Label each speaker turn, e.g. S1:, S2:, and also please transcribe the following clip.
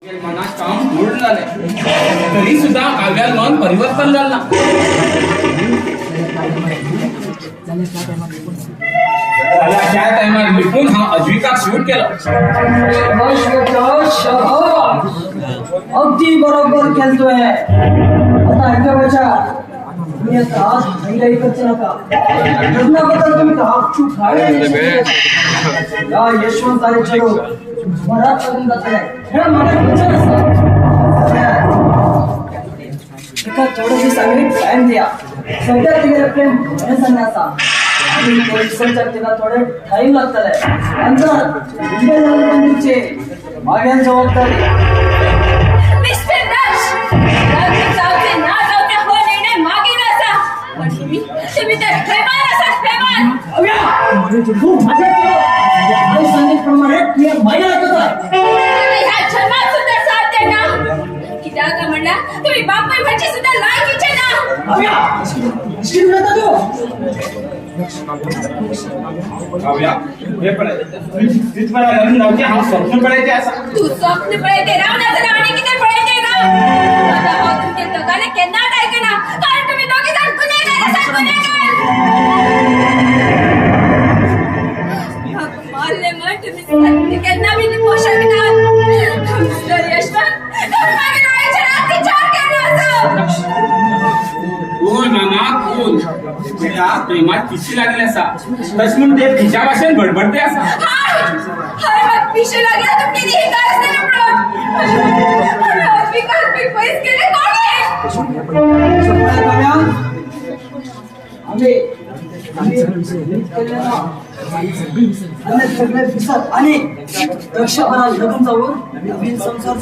S1: मनात काम पूर्ण झालंय तरी सुद्धा काव्यात मन परिवर्तन झालं. त्या टायमात लिपून हा अद्विका शूट केला.
S2: अगदी बरोबर केलतोय. आता ऐका बचा, तुम्ही आता काही करते नका. लग्नाबद्दल तुम्ही हापचूक या यशवंत आणि चलो बराच लग्न जातलाय. हे मला विचार असतात एका थोडीशी चांगली टाइम द्या. सध्या तिकडे प्रेम सांगण्याचा आणि विसर्जन तिला थोडे टाइम लागतलाय. नंतर मंदिरचे माग्यान जबाबदारी
S3: मिस्टर दास जाऊते ना जाऊते हो निर्णय मागे नसा. पण तुम्ही तर प्रेमान असाल प्रेमान.
S2: खूप मजा येतो. सांगितल्याप्रमाणे मी माया ऐकत आहे.
S3: ह्या जन्मात सुद्धा साथ दे ना. कित्याक का म्हणला तुम्ही बापाई म्हणजे सुद्धा लायकीचे ना.
S1: काव्या हे पण तिथपर्यंत लग्न नव्हते हा स्वप्न पडायचे असा.
S3: तू स्वप्न पळते राव ना जरा आणि किती पळते ना. आता हो तुमचे दोघांना केन्ना ऐकना कारण तुम्ही दोघे जण गुन्हेगार असाल मारले मग तुम्ही केन्ना मी पोषक ना. मिस्टर यशवंत तुम्ही माझ्या डोळ्याच्या रात्री चार केलं असं.
S1: कोण नाना कोण तुझ्या प्रेमात किशी लागली असा तस म्हणून ते तिच्या भाषेत बडबडते असा.
S3: हाय मग पिशे लागला तुमची ती गास नाही पडत. विकल्प पैसे केले
S2: आणि दक्षपणा लग्न जाऊन नवीन संसार